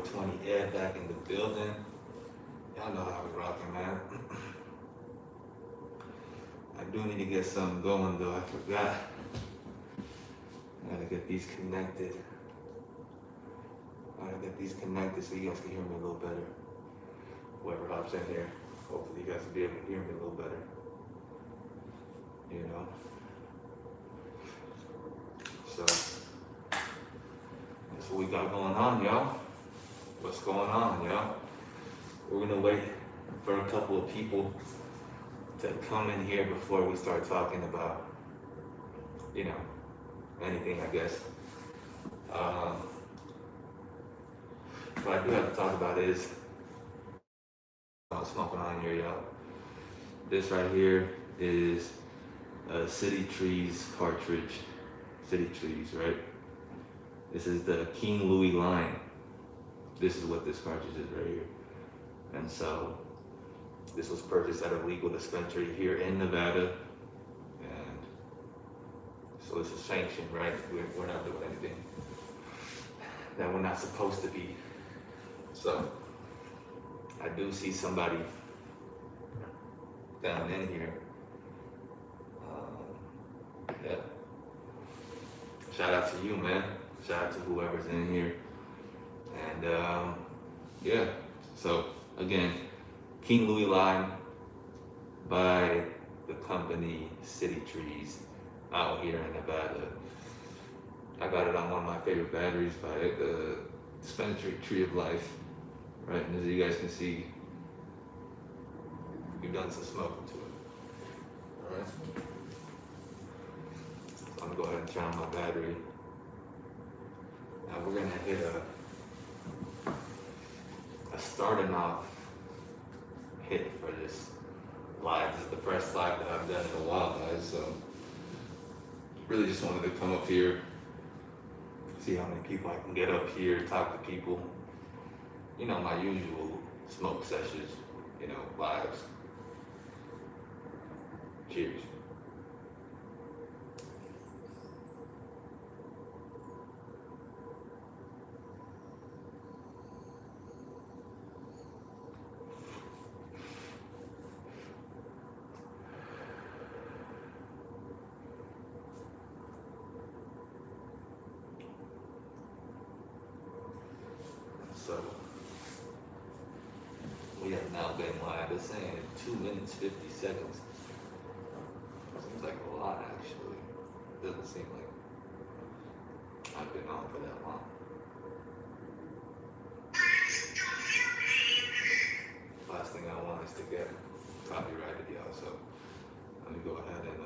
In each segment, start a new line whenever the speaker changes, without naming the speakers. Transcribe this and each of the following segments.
420 Ed back in the building. Y'all know how we rocking, man. I do need to get something going though. I forgot. I gotta get these connected. So you guys can hear me a little better. Whoever hops in here, hopefully you guys will be able to hear me a little better. You know. So that's what we got going on, y'all. What's going on, y'all? We're gonna wait for a couple of people to come in here before we start talking about, you know, anything, I guess. What I do have to talk about is smoking on here, y'all. This right here is a City Trees cartridge. City Trees, right? This is the King Louis line. This is what this cartridge is right here. And so this was purchased at a legal dispensary here in Nevada. And so this is sanctioned, right? We're not doing anything that we're not supposed to be. So I do see somebody down in here. Yeah. Shout out to you, man. Shout out to whoever's in here. And yeah. So again, King Louis line by the company City Trees out here in Nevada. I got it on one of my favorite batteries by the dispensary Tree of Life. Right, and as you guys can see, we've done some smoking to it. Alright. So I'm gonna go ahead and turn on my battery. Now we're gonna hit a starting off hit for this live. This is the first live that I've done in a while, guys. So really just wanted to come up here, see how many people I can get up here, talk to people. You know, my usual smoke sessions, you know, lives. Cheers. So we have now been live. It's saying 2 minutes 50 seconds. Seems like a lot, actually. Doesn't seem like I've been on for that long. Last thing I want is to get copyrighted, y'all. So let me go ahead and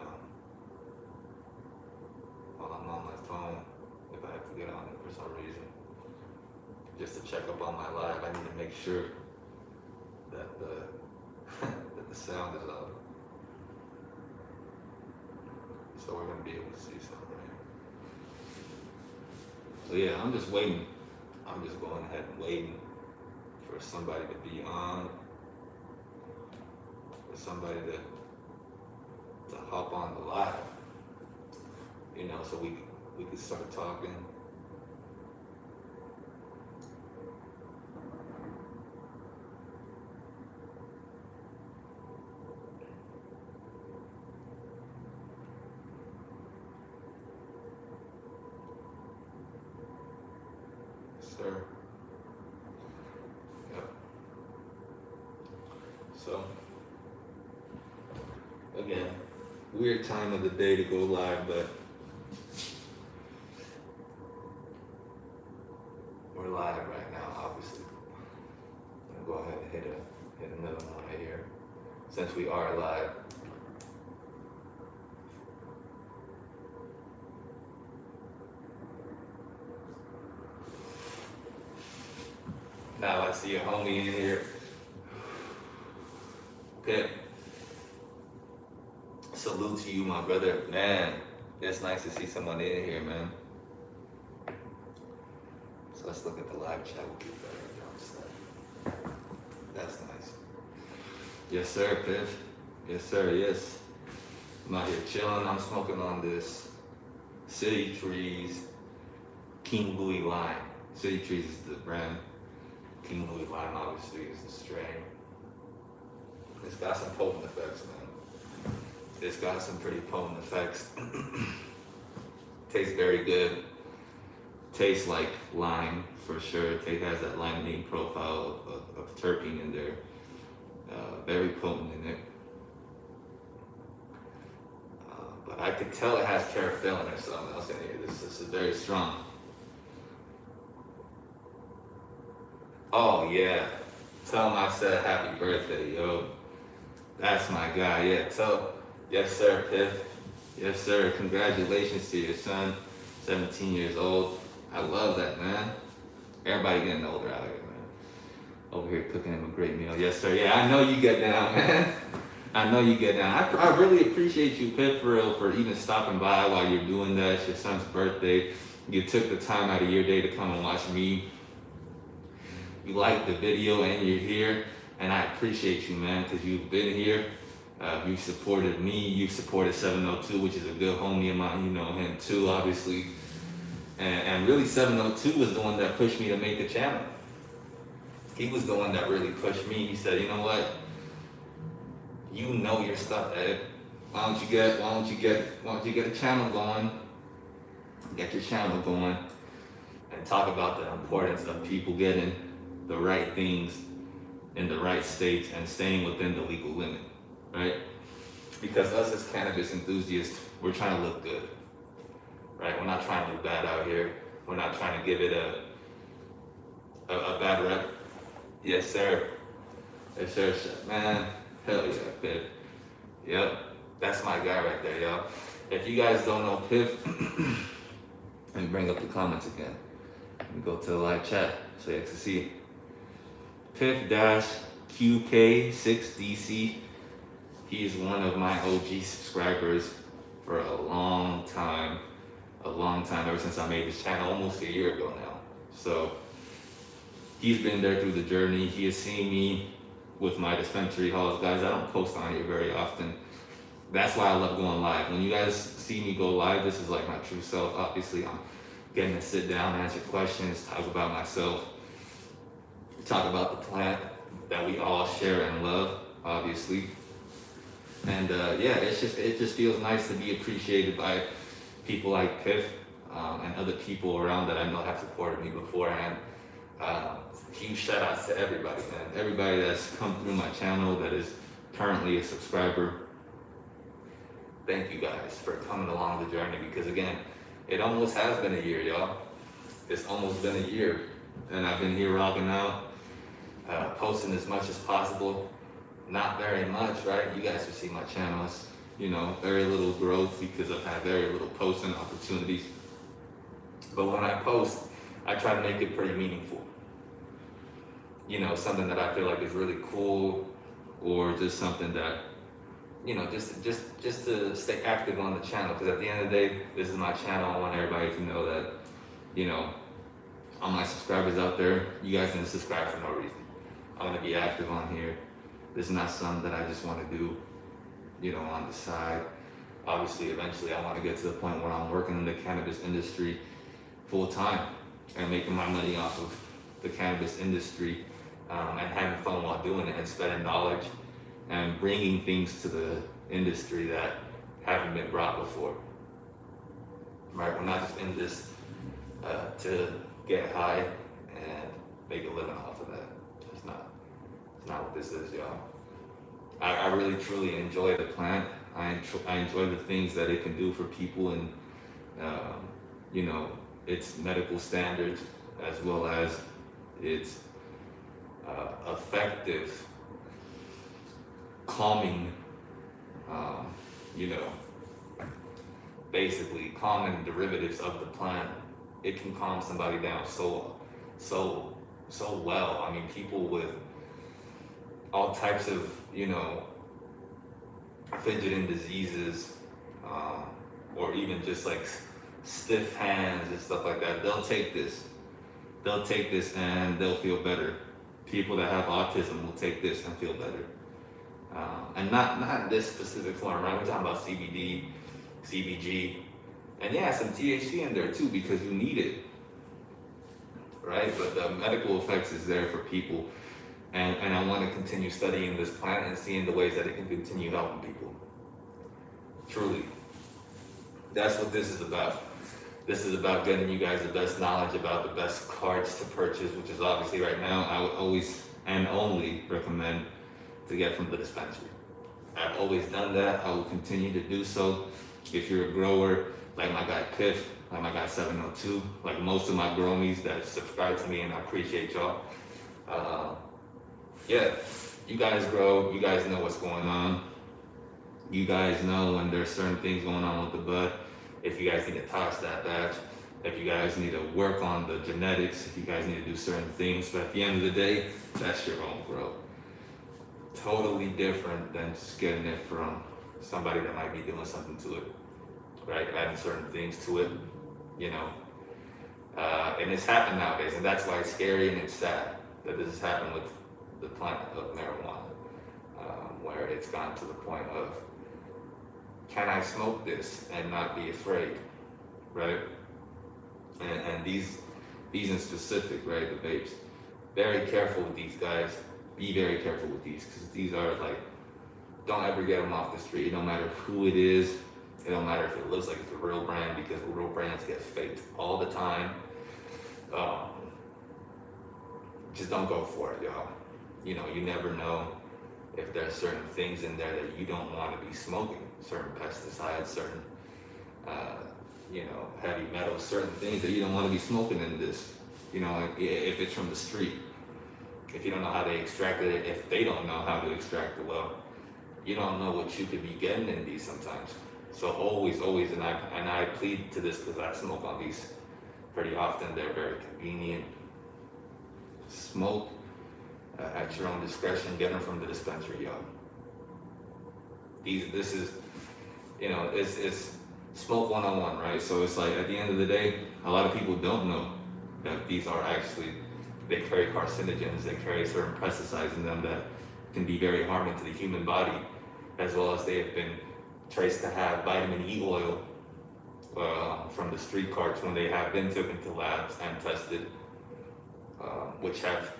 while I'm on my phone, if I have to get on it for some reason, just to check up on my live, I need to make sure that the that the sound is up. So we're gonna be able to see something here. So yeah, I'm just waiting. I'm just going ahead and waiting for somebody to be on, for somebody to hop on the live. You know, so we can start talking. Sir. Yep. So, again, weird time of the day to go live, but we're live right now, obviously. I'm gonna go ahead and hit another one right here, since we are live. Now I see a homie in here. Okay. Salute to you, my brother. Man, it's nice to see someone in here, man. So let's look at the live chat. We'll get better. That's nice. Yes, sir, Piff. Yes, sir, yes. I'm out here chilling. I'm smoking on this City Trees King Louis line. City Trees is the brand. King Louis line obviously is the strain. It's got some potent effects, man. It's got some pretty potent effects. Tastes very good. Tastes like lime for sure. It has that limonene profile of terpene in there. Very potent in it. But I could tell it has carafilin or something else in here. This is very strong. Oh yeah. Tell him I said happy birthday, yo. That's my guy, yeah. Yes sir, Piff. Yes sir, congratulations to your son, 17 years old. I love that, man. Everybody getting older out here, man. Over here cooking him a great meal. Yes sir, yeah, I know you get down, man. I know you get down. I really appreciate you, Piff, for real, for even stopping by while you're doing that. It's your son's birthday. You took the time out of your day to come and watch me. You liked the video and you're here. And I appreciate you, man, because you've been here. You've supported me. You've supported 702, which is a good homie of mine. You know him too, obviously. And really, 702 was the one that pushed me to make the channel. He was the one that really pushed me. He said, you know what? You know your stuff, Ed. Why don't you get a channel going? Get your channel going and talk about the importance of people getting the right things in the right states and staying within the legal limit, right? Because us as cannabis enthusiasts, we're trying to look good, right? We're not trying to do bad out here. We're not trying to give it a bad rep. Yes, sir. Yes, sir, man. Hell yeah, Piff. Yep, that's my guy right there, y'all. If you guys don't know Piff, let me bring up the comments again. Let me go to the live chat so you can see. Piff-QK6DC. He is one of my OG subscribers for a long time, ever since I made this channel almost a year ago now. So he's been there through the journey. He has seen me with my dispensary hauls. Guys, I don't post on here very often. That's why I love going live. When you guys see me go live, this is like my true self. Obviously, I'm getting to sit down, answer questions, talk about myself, talk about the plant that we all share and love, obviously. And yeah, it just feels nice to be appreciated by people like Piff and other people around that I know have supported me beforehand. Huge shout outs to everybody, man. Everybody that's come through my channel that is currently a subscriber. Thank you guys for coming along the journey, because again, it almost has been a year, y'all. It's almost been a year, and I've been here rocking out, posting as much as possible. Not very much, right? You guys can see my channels, you know, very little growth because I've had very little posting opportunities. But when I post, I try to make it pretty meaningful. You know, something that I feel like is really cool, or just something that, you know, just to stay active on the channel. Because at the end of the day, this is my channel. I want everybody to know that, you know, all my subscribers out there, you guys didn't subscribe for no reason. I'm gonna be active on here. This is not something that I just want to do, you know, on the side. Obviously, eventually I want to get to the point where I'm working in the cannabis industry full time and making my money off of the cannabis industry, and having fun while doing it, and spreading knowledge and bringing things to the industry that haven't been brought before. Right? We're not just in this to get high and make a living off of that. It's not what this is, y'all. I really truly enjoy the plant. I enjoy the things that it can do for people, and you know, its medical standards, as well as its effective calming, you know, basically calming derivatives of the plant. It can calm somebody down so well. I mean, people with all types of, you know, fidgeting diseases, or even just like stiff hands and stuff like that, they'll take this and they'll feel better. People that have autism will take this and feel better. And not this specific form, right? We're talking about CBD, CBG, and yeah, some THC in there too, because you need it. right? But the medical effects is there for people, and I want to continue studying this plant and seeing the ways that it can continue helping people. Truly, that's what this is about. This is about getting you guys the best knowledge about the best cards to purchase, which is obviously right now, I would always and only recommend to get from the dispensary. I've always done that. I will continue to do so. If you're a grower, like my guy Piff, like my guy 702, like most of my gromies that subscribe to me, and I appreciate y'all. Yeah, you guys grow, you guys know what's going on. You guys know when there's certain things going on with the bud. If you guys need to toss that batch, if you guys need to work on the genetics, if you guys need to do certain things, but at the end of the day, that's your own grow. Totally different than just getting it from somebody that might be doing something to it, right? Adding certain things to it, you know. And it's happened nowadays, and that's why it's scary and it's sad that this has happened with the plant of marijuana, where it's gone to the point of, can I smoke this and not be afraid, right? And these in specific, right, the vapes, very careful with these guys. Be very careful with these, because these are like, don't ever get them off the street. It don't matter who it is. It don't matter if it looks like it's a real brand, because real brands get faked all the time. Just don't go for it, y'all. You know, you never know if there's certain things in there that you don't want to be smoking. Certain pesticides, certain, you know, heavy metals, certain things that you don't want to be smoking in this. You know, if it's from the street. If you don't know how they extracted it, if they don't know how to extract it well, you don't know what you could be getting in these sometimes. So always, and I plead to this because I smoke on these pretty often. They're very convenient. Smoke at your own discretion. Get them from the dispensary, y'all. This is, you know, it's smoke 101, right? So it's like at the end of the day, a lot of people don't know that these are actually, they carry carcinogens, they carry certain pesticides in them that can be very harming to the human body, as well as they have been traced to have vitamin E oil from the street carts when they have been taken to labs and tested, which have,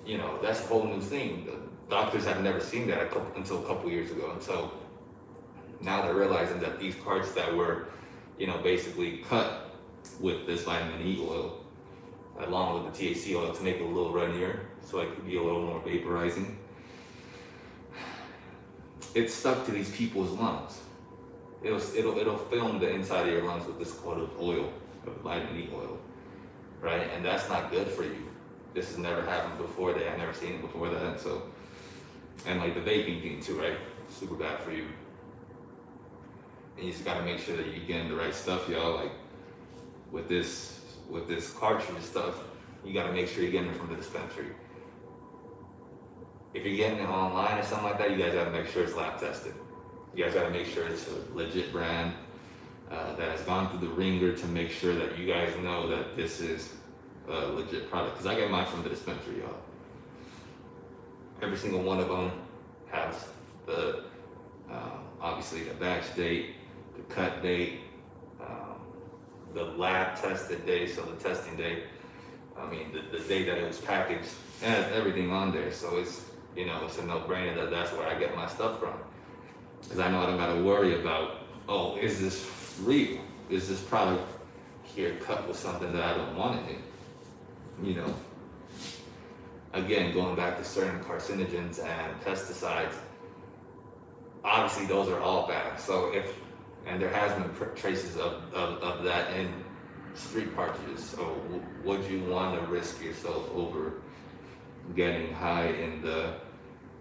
you know, that's a whole new thing. The doctors have never seen that until a couple years ago. And so now they're realizing that these carts that were, you know, basically cut with this vitamin E oil, along with the THC oil to make it a little runnier, so it could be a little more vaporizing. It's stuck to these people's lungs. It'll film the inside of your lungs with this coat of oil, of vitamin E oil, right? And that's not good for you. This has never happened before. I've never seen it before that. So, and like the vaping thing too, right? Super bad for you. And you just gotta make sure that you're getting the right stuff, y'all. Like with this cartridge stuff, you gotta make sure you're getting it from the dispensary. If you're getting it online or something like that, you guys gotta make sure it's lab tested. You guys gotta make sure it's a legit brand that has gone through the ringer to make sure that you guys know that this is a legit product. Because I get mine from the dispensary, y'all. Every single one of them has the, obviously the batch date, the cut date, the lab tested day, so the testing day, I mean, the day that it was packaged, it has everything on there. So it's, you know, it's a no-brainer that that's where I get my stuff from. Because I know I don't gotta worry about, oh, is this real? Is this product here cut with something that I don't want in it? You know, again, going back to certain carcinogens and pesticides, obviously those are all bad. So and there has been traces of that in street cartridges. So would you want to risk yourself over getting high in the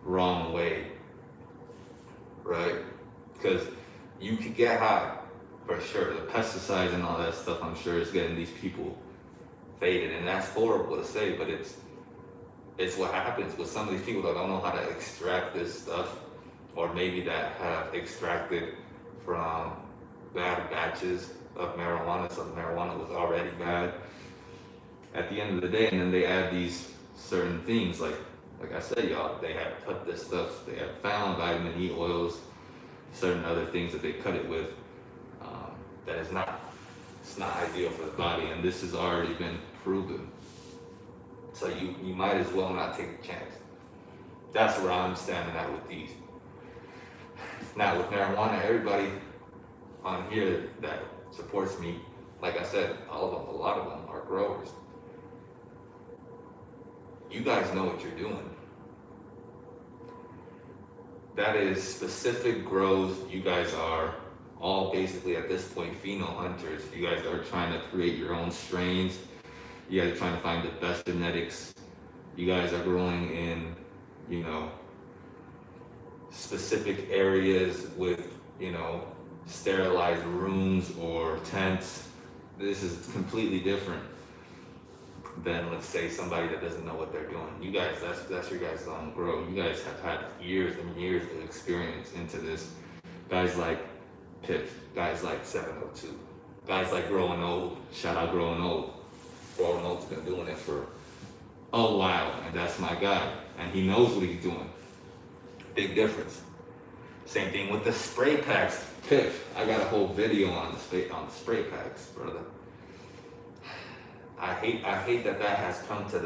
wrong way, right? Because you could get high for sure. The pesticides and all that stuff, I'm sure, is getting these people faded, and that's horrible to say, but it's what happens with some of these people that don't know how to extract this stuff, or maybe that have extracted from bad batches of marijuana, so the marijuana was already bad at the end of the day, and then they add these certain things, like I said, y'all, they have cut this stuff, they have found vitamin E oils, certain other things that they cut it with, that is not, it's not ideal for the body, and this has already been proven. So you might as well not take a chance. That's where I'm standing at with these. Now with marijuana, everybody on here that supports me, like I said, all of them, a lot of them are growers. You guys know what you're doing. That is specific grows. You guys are all basically at this point pheno hunters. You guys are trying to create your own strains. You guys are trying to find the best genetics. You guys are growing in, you know, specific areas with, you know, sterilized rooms or tents. This is completely different than, let's say, somebody that doesn't know what they're doing. You guys, that's your guys' own grow. You guys have had years and years of experience into this. Guys like Piff, guys like 702, guys like Growing Old. Shout out Growing Old. Growing Old's been doing it for a while, and that's my guy, and he knows what he's doing. Big difference. Same thing with the spray packs. Piff, I got a whole video on the spray packs, brother. I hate that has come to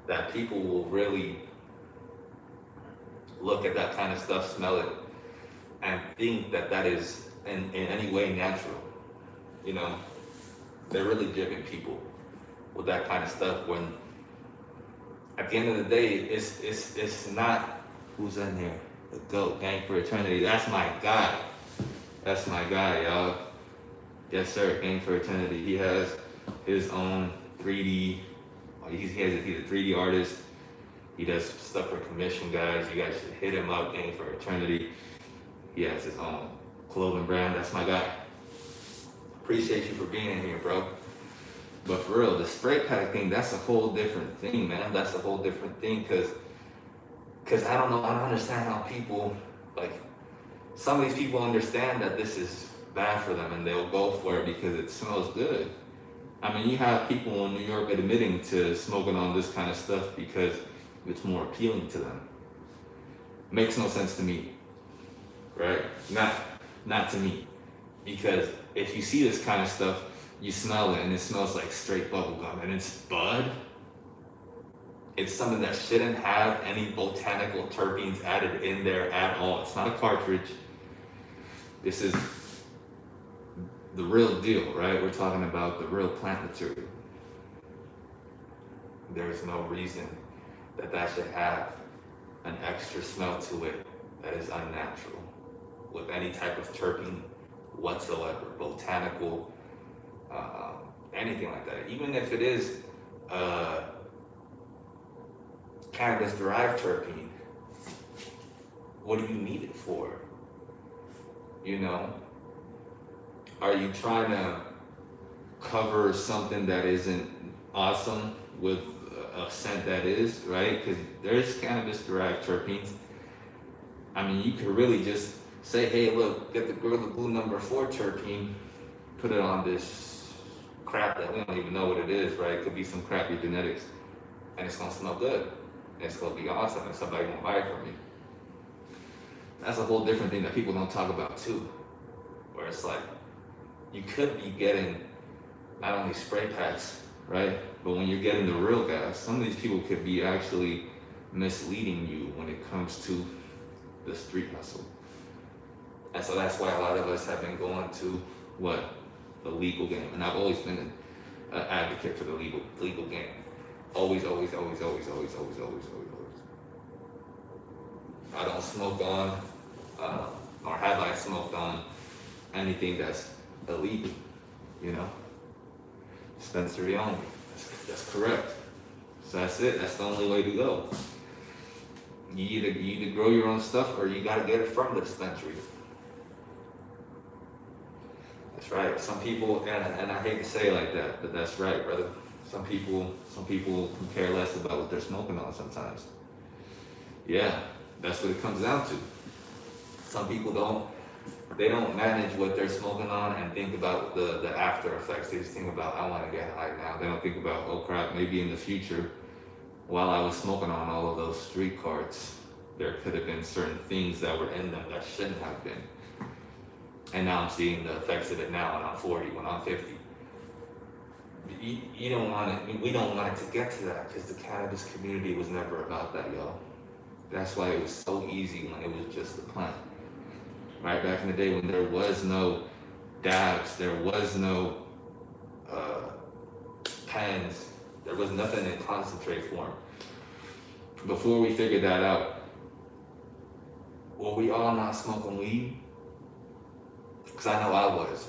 that people will really look at that kind of stuff, smell it, and think that is in any way natural. You know, they're really jibbing people with that kind of stuff when at the end of the day, it's not who's in here. The GOAT, Gang for Eternity. That's my guy. That's my guy, y'all. Yes, sir. Gang for Eternity. He has his own 3D. He's a 3D artist. He does stuff for commission, guys. You guys should hit him up. Gang for Eternity. He has his own clothing brand. That's my guy. Appreciate you for being in here, bro. But for real, the spray pack thing, that's a whole different thing, man. That's a whole different thing, because I don't understand how people, like, some of these people understand that this is bad for them and they'll go for it because it smells good. I mean, you have people in New York admitting to smoking on this kind of stuff because it's more appealing to them. Makes no sense to me, right? Not to me. Because if you see this kind of stuff, you smell it and it smells like straight bubble gum and it's bud. It's something that shouldn't have any botanical terpenes added in there at all. It's not a cartridge. This is the real deal, right? We're talking about the real plant material. There's no reason that should have an extra smell to it that is unnatural with any type of terpene whatsoever, botanical, anything like that. Even if it is cannabis-derived terpene, what do you need it for? You know? Are you trying to cover something that isn't awesome with a scent that is, right? Because there's cannabis-derived terpenes. I mean, you could really just say, hey, look, get the Gorilla Glue number 4 terpene, put it on this crap that we don't even know what it is, right? It could be some crappy genetics, and it's gonna smell good. It's gonna be awesome, and somebody gonna buy it from you. That's a whole different thing that people don't talk about too, where it's like, you could be getting not only spray packs, right? But when you're getting the real gas, some of these people could be actually misleading you when it comes to the street hustle. And so that's why a lot of us have been going to what? The legal game. And I've always been an advocate for the legal game. Always. I don't smoke on, or have I smoked on anything that's illegal, you know? Dispensary only. That's correct. So that's it. That's the only way to go. You either grow your own stuff or you gotta get it from the dispensary. That's right. Some people, and I hate to say it like that, but that's right, brother. Some people can care less about what they're smoking on sometimes. Yeah, that's what it comes down to. Some people don't manage what they're smoking on and think about the after effects. They just think about, I want to get high now. They don't think about, oh crap, maybe in the future, while I was smoking on all of those street carts, there could have been certain things that were in them that shouldn't have been. And now I'm seeing the effects of it now when I'm 40, when I'm 50. You don't want it. We don't want it to get to that because the cannabis community was never about that, y'all. That's why it was so easy when it was just a plant. Right back in the day when there was no dabs, there was no pens, there was nothing in concentrate form. Before we figured that out, were we all not smoking weed? Because I know I was.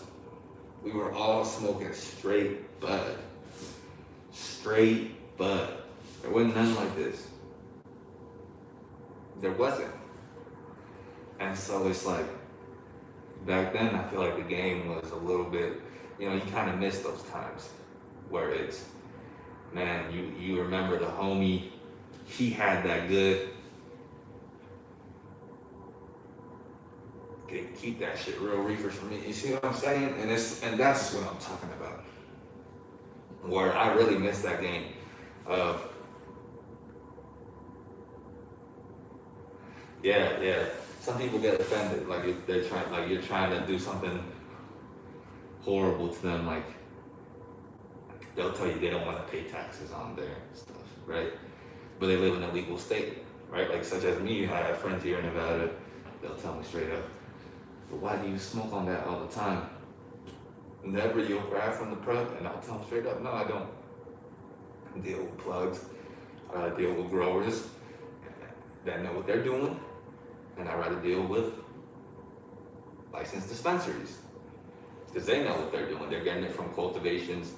We were all smoking straight bud. Straight bud. There wasn't none like this. There wasn't. And so it's like, back then I feel like the game was a little bit, you kind of miss those times where it's, man, you remember the homie, he had that good, keep that shit real reefer for me. You see what I'm saying? And that's what I'm talking about. Where I really miss that game of, yeah. Some people get offended, like you're trying to do something horrible to them, like they'll tell you they don't want to pay taxes on their stuff, right? But they live in a legal state, right? Like such as me, I have friends here in Nevada, they'll tell me straight up, but why do you smoke on that all the time? Never you'll grab from the prep, and I'll tell them straight up, no, I don't. I deal with plugs, I deal with growers that know what they're doing, and I rather deal with licensed dispensaries because they know what they're doing. They're getting it from cultivations,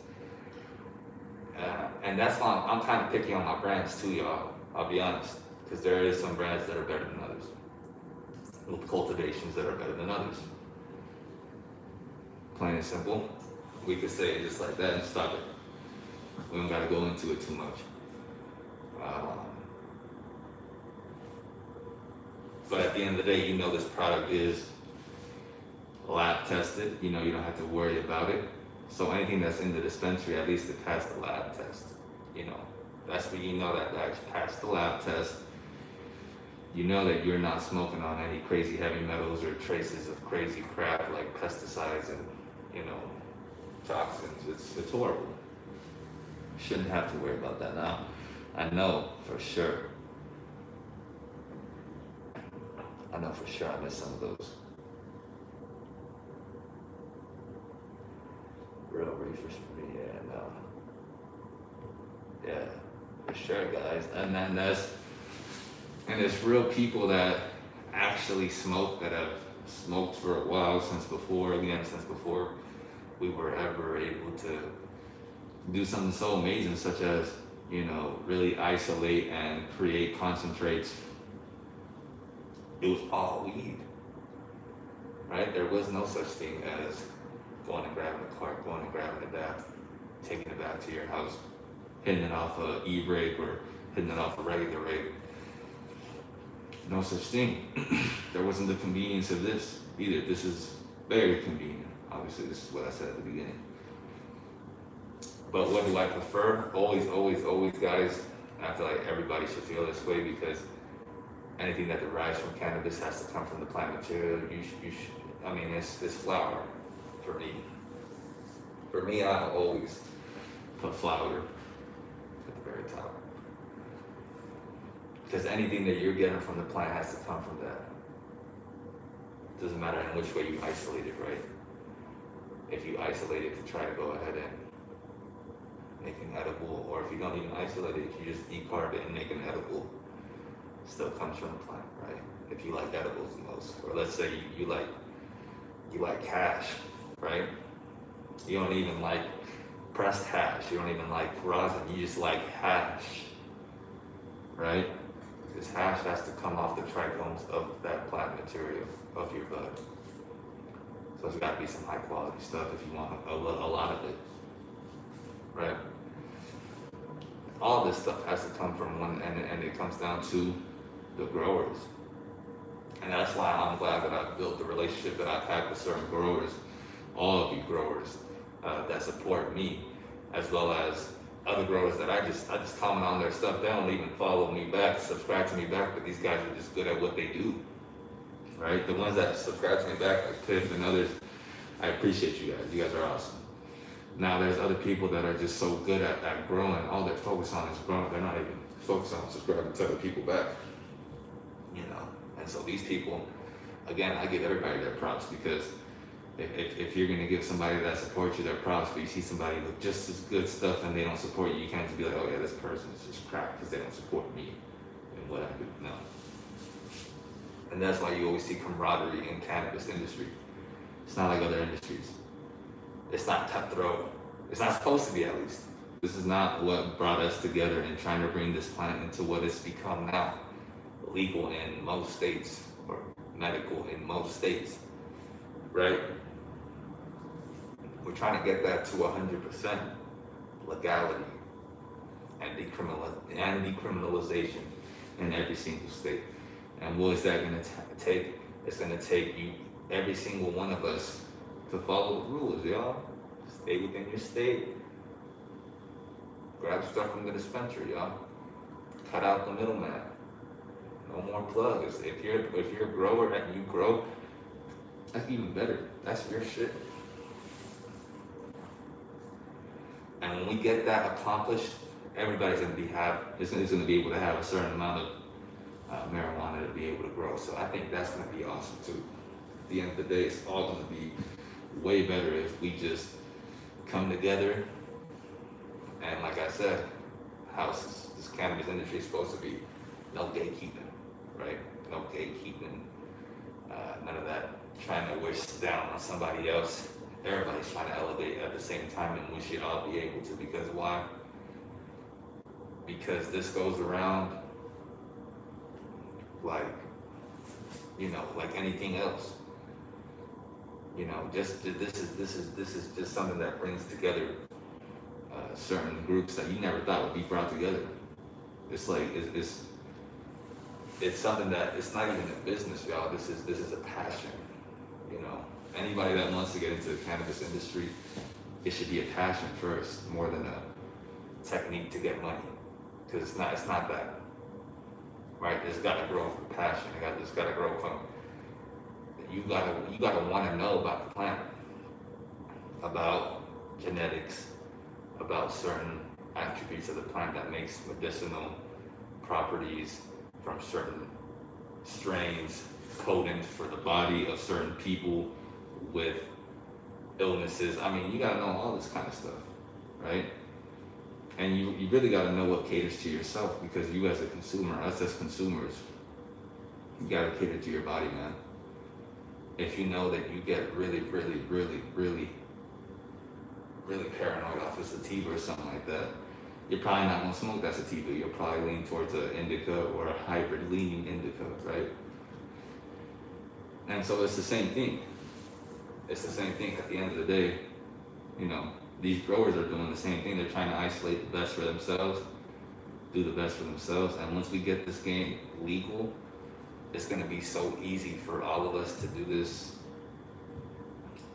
and that's why I'm kind of picky on my brands too, y'all. I'll be honest, because there is some brands that are better than others, with cultivations that are better than others. Plain and simple. We could say it just like that and stop it. We don't got to go into it too much. But at the end of the day, this product is lab tested. You don't have to worry about it. So anything that's in the dispensary, at least it passed the lab test. That's when you know that passed the lab test. You know that you're not smoking on any crazy heavy metals or traces of crazy crap like pesticides and, toxins. It's horrible. Shouldn't have to worry about that now. I know for sure. I miss some of those. Real reefers for me, yeah, for sure, guys. And then there's real people that actually smoke, that have smoked for a while, since before we were ever able to do something so amazing, such as, really isolate and create concentrates. It was all weed, right? There was no such thing as going and grabbing a cart, going and grabbing a dab, taking it back to your house, hitting it off a e-rig or hitting it off a regular rig. No such thing. There wasn't the convenience of this either. This is very convenient. Obviously, this is what I said at the beginning. But what do I prefer? Always, guys, I feel like everybody should feel this way, because anything that derives from cannabis has to come from the plant material. It's flower for me. For me, I always put flower at the very top. Because anything that you're getting from the plant has to come from that. Doesn't matter in which way you isolate it, right? If you isolate it to try to go ahead and make an edible, or if you don't even isolate it, you just decarb it and make an edible, still comes from the plant, right? If you like edibles the most, or let's say you like hash, right? You don't even like pressed hash, you don't even like rosin, you just like hash, right? This hash has to come off the trichomes of that plant material of your bud. So it's got to be some high quality stuff if you want a lot of it, right? All this stuff has to come from one, and it comes down to the growers. And that's why I'm glad that I've built the relationship that I've had with certain growers, all of you growers that support me, as well as other growers that I just comment on their stuff. They don't even follow me back, subscribe to me back, but these guys are just good at what they do, right? The ones that subscribe to me back, like Piff and others, I appreciate you guys. You guys are awesome. Now there's other people that are just so good at growing. All they're focused on is growing. They're not even focused on subscribing to other people back. You know, and so these people, again, I give everybody their props because if you're gonna give somebody that supports you their props, but you see somebody with just as good stuff and they don't support you, you can't just be like, oh yeah, this person's just crap because they don't support me and what I do. No. And that's why you always see camaraderie in cannabis industry. It's not like other industries. It's not cutthroat. It's not supposed to be, at least. This is not what brought us together in trying to bring this plant into what it's become now. Legal in most states, or medical in most states, right? We're trying to get that to 100% legality and decriminalization in every single state. And what is that going to take? It's going to take you, every single one of us, to follow the rules, y'all. Stay within your state. Grab stuff from the dispensary, y'all. Cut out the middleman. No more plugs. If you're a grower and you grow, that's even better. That's your shit. And when we get that accomplished, everybody's gonna is gonna be able to have a certain amount of marijuana to be able to grow. So I think that's gonna be awesome too. At the end of the day, it's all gonna be way better if we just come together. And like I said, how this cannabis industry is supposed to be, no gatekeeping, right? No gatekeeping, none of that trying to wish down on somebody else. Everybody's trying to elevate at the same time, and we should all be able to, because why? Because this goes around like, like anything else. Just this is just something that brings together certain groups that you never thought would be brought together. It's like it's something that it's not even a business, y'all. This is a passion. Anybody that wants to get into the cannabis industry, it should be a passion first, more than a technique to get money. Because it's not that, right? It's got to grow from passion. It's got to grow from, you gotta want to know about the plant, about genetics, about certain attributes of the plant that makes medicinal properties from certain strains potent for the body of certain people with illnesses. I mean, you gotta know all this kind of stuff, right? And you really gotta know what caters to yourself, because you as a consumer, us as consumers, you gotta cater to your body, man. If you know that you get really, really, really, really, really paranoid off of sativa or something like that, you're probably not gonna smoke that sativa. You'll probably lean towards an indica or a hybrid leaning indica, right? And so it's the same thing. It's the same thing at the end of the day. These growers are doing the same thing. They're trying to isolate the best for themselves, do the best for themselves. And once we get this game legal, it's going to be so easy for all of us to do this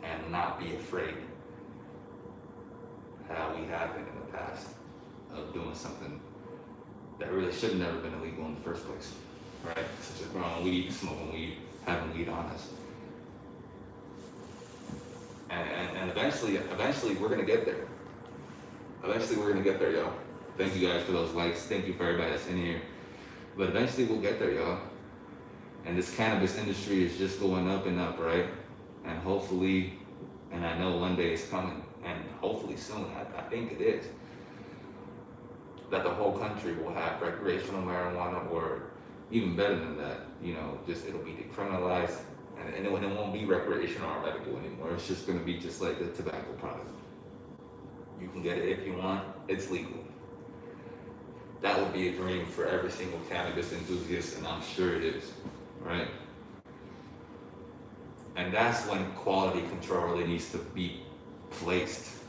and not be afraid, how we have been in the past, of doing something that really should have never been illegal in the first place, right? Such as growing weed, smoking weed, having weed on us. And eventually we're gonna get there. Eventually we're gonna get there, y'all. Thank you guys for those likes. Thank you for everybody that's in here. But eventually we'll get there, y'all. And this cannabis industry is just going up and up, right? And hopefully, and I know one day it's coming, and hopefully soon, I think it is, that the whole country will have recreational marijuana, or even better than that, just it'll be decriminalized, and it won't be recreational or medical anymore. It's just gonna be just like a tobacco product. You can get it if you want, it's legal. That would be a dream for every single cannabis enthusiast, and I'm sure it is, right? And that's when quality control really needs to be placed,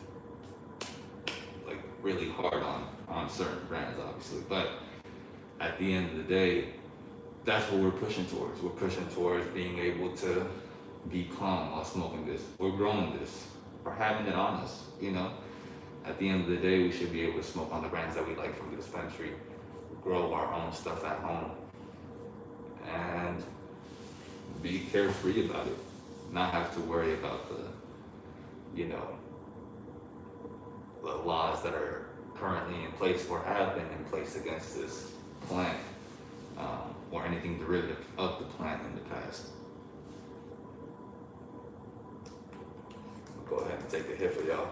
like really hard on certain brands, obviously. But at the end of the day, that's what we're pushing towards. We're pushing towards being able to be calm while smoking this. We're growing this. We're having it on us, At the end of the day, we should be able to smoke on the brands that we like from the dispensary, grow our own stuff at home, and be carefree about it. Not have to worry about the laws that are currently in place or have been in place against this plant, or anything derivative of the plant in the past. I'll go ahead and take a hit for y'all.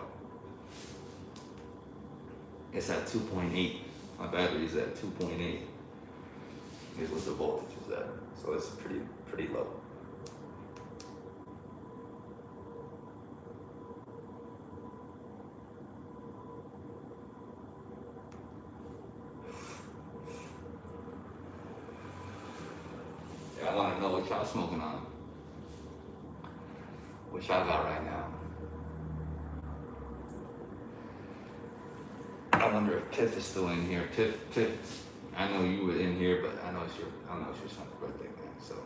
It's at 2.8. My battery's at 2.8. Is what the voltage is at. So it's pretty low. Yeah, I want to know what y'all smoking on. What y'all got right now? I wonder if Tiff is still in here. Tiff, I know you were in here, but I know it's your son's birthday, man. So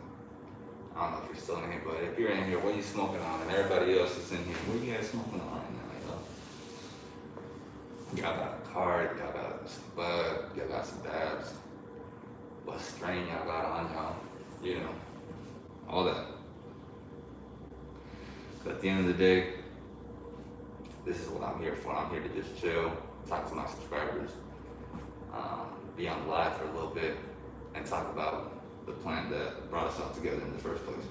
I don't know if you're still in here, but if you're in here, what are you smoking on? And everybody else is in here, what are you guys smoking on right now? Y'all got a card, y'all got some bud, y'all got some dabs. What strain y'all got on y'all? You know, all that. But at the end of the day, this is what I'm here for. I'm here to just chill, talk to my subscribers, be on live for a little bit, and talk about the plan that brought us all together in the first place.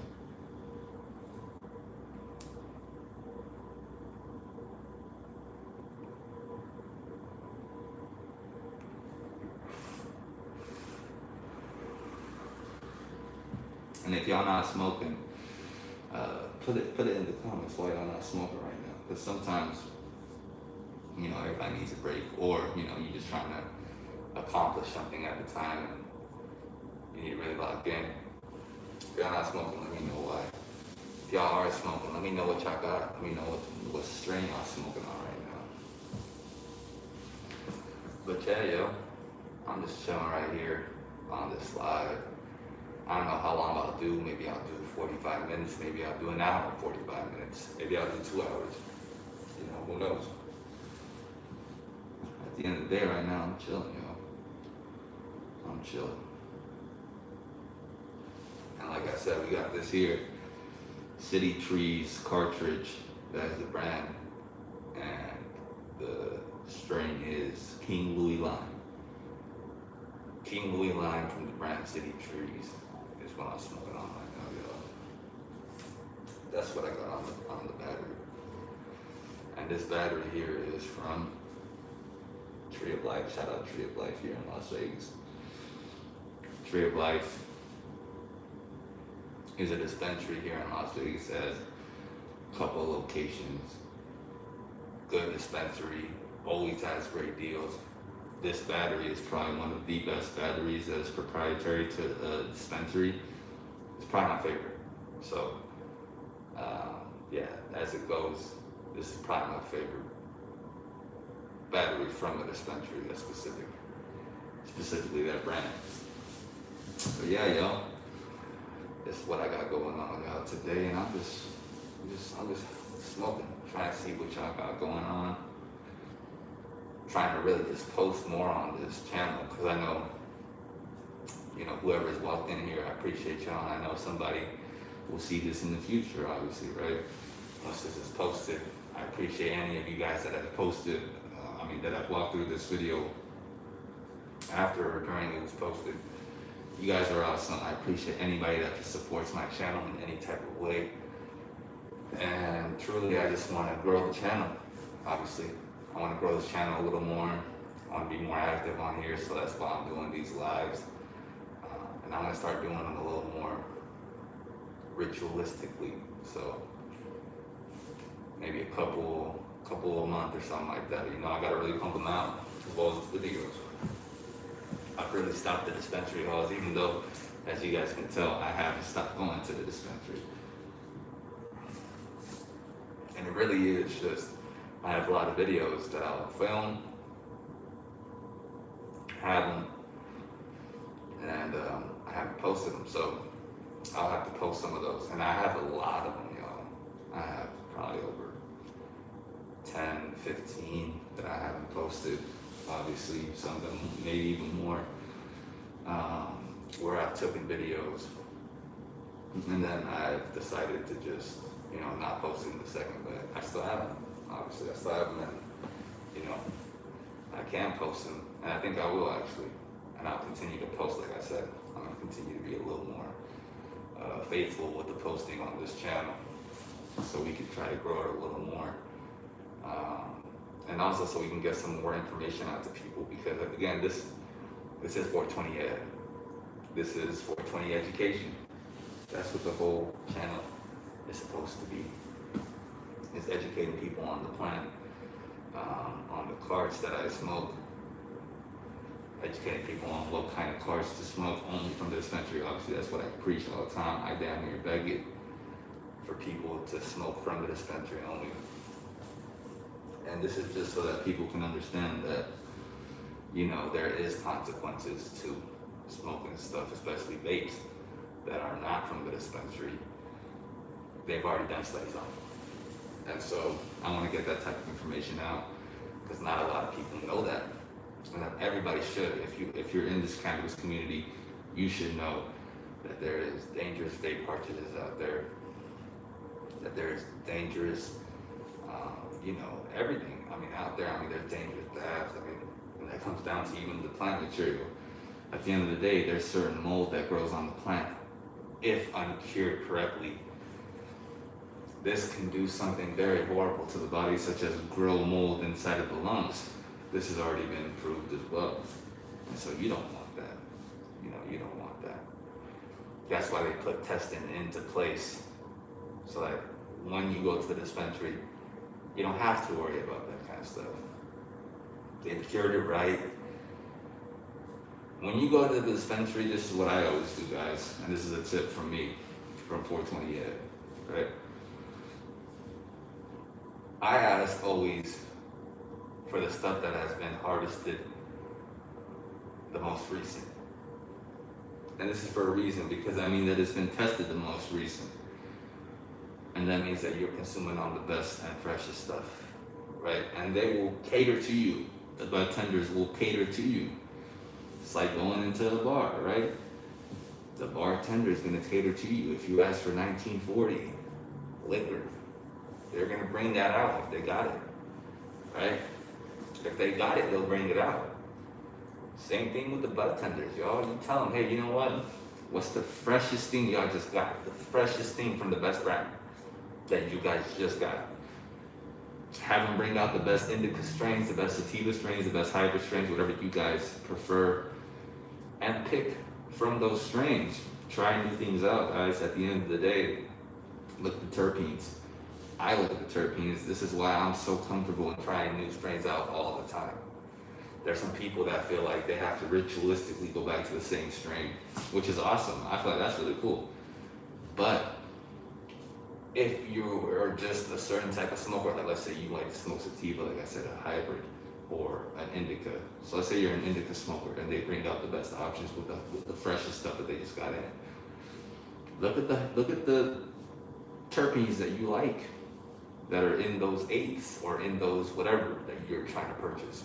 And if y'all not smoking, put it in the comments why y'all not smoking right now. Because sometimes, you know, everybody needs a break, or you know, you're just trying to accomplish something at the time, and you need to really lock in. If y'all not smoking, let me know why. If y'all are smoking, let me know what y'all got. Let me know what strain y'all smoking on right now. But yeah, yo, I'm just chilling right here on this live. I don't know how long I'll do. Maybe I'll do 45 minutes. Maybe I'll do an hour, 45 minutes. Maybe I'll do 2 hours. You know, who knows? At the end of the day, right now, I'm chilling, yo. I'm chilling. And like I said, we got this here, City Trees cartridge. That is the brand. And the strain is King Louis Lime. King Louis Lime from the brand City Trees is what I'm smoking on right now, yo. That's what I got on the battery. And this battery here is from Tree of Life. Shout out Tree of Life here in Las Vegas. Tree of Life is a dispensary here in Las Vegas. It has a couple of locations. Good dispensary, always has great deals. This battery is probably one of the best batteries that is proprietary to the dispensary. It's probably my favorite. So, yeah, as it goes, this is probably my favorite battery from a dispensary that's specifically that brand. So yeah, yo, that's what I got going on, y'all, today, and I'm just smoking, trying to see what y'all got going on. Trying to really just post more on this channel, because I know, you know, whoever's walked in here, I appreciate y'all, and I know somebody will see this in the future, obviously, right? Once this is posted, I appreciate any of you guys that have posted, that have walked through this video after or during it was posted. You guys are awesome. I appreciate anybody that supports my channel in any type of way. And truly, I just want to grow the channel, obviously. I want to grow this channel a little more. I want to be more active on here, so that's why I'm doing these lives. And I'm going to start doing them a little more ritualistically. So maybe a couple a month or something like that. You know, I got to really pump them out as well as the videos. I've really stopped the dispensary hauls, even though, as you guys can tell, I haven't stopped going to the dispensary. And it really is just, I have a lot of videos that I'll film, have them, and I haven't posted them, so I'll have to post some of those. And I have a lot of them, y'all. I have probably over 10, 15 that I haven't posted. Obviously, some of them maybe even more, where I've taken videos, and then I've decided to just, you know, not post in the second, but I still have them. Obviously, I still have them, and you know, I can post them, and I think I will actually, and I'll continue to post. Like I said, I'm gonna continue to be a little more faithful with the posting on this channel, so we can try to grow it a little more, and also so we can get some more information out to people. Because again, this is 420 Ed. This is 420 education. That's what the whole channel is supposed to be. Is educating people on the plant, on the cards that I smoke, educating people on what kind of cards to smoke only from the dispensary. Obviously, that's what I preach all the time. I damn near beg it for people to smoke from the dispensary only. And this is just so that people can understand that, you know, there is consequences to smoking stuff, especially vapes that are not from the dispensary. They've already done studies on it. And so I want to get that type of information out, because not a lot of people know that. And everybody should. If you're in this cannabis community, you should know that there is dangerous vape cartridges out there, that there's dangerous, you know, everything. I mean, out there, I mean, there's dangerous dabs. I mean, when that comes down to even the plant material, at the end of the day, there's certain mold that grows on the plant. If uncured correctly, this can do something very horrible to the body, such as grow mold inside of the lungs. This has already been proved as well. And so you don't want that. You know, you don't want that. That's why they put testing into place, so that when you go to the dispensary, you don't have to worry about that kind of stuff. They've cured it right. When you go to the dispensary, this is what I always do, guys, and this is a tip from me, from 420 Ed, right? I ask always for the stuff that has been harvested the most recent. And this is for a reason, because I mean that it's been tested the most recent. And that means that you're consuming on the best and freshest stuff, right? And they will cater to you. The bartenders will cater to you. It's like going into a bar, right? The bartender is gonna cater to you. If you ask for 1940 liquor, they're gonna bring that out if they got it, right? If they got it, they'll bring it out. Same thing with the bartenders, y'all. You tell them, hey, you know what? What's the freshest thing y'all just got? The freshest thing from the best brand that you guys just got. Have them bring out the best indica strains, the best sativa strains, the best hybrid strains, whatever you guys prefer, and pick from those strains. Try new things out, guys. At the end of the day, look at the terpenes. I look at the terpenes. This is why I'm so comfortable in trying new strains out all the time. There's some people that feel like they have to ritualistically go back to the same strain, which is awesome. I feel like that's really cool. But if you are just a certain type of smoker, like let's say you like to smoke sativa, like I said, a hybrid or an indica. So let's say you're an indica smoker and they bring out the best options with the freshest stuff that they just got in. Look at the terpenes that you like, that are in those eighths or in those whatever that you're trying to purchase,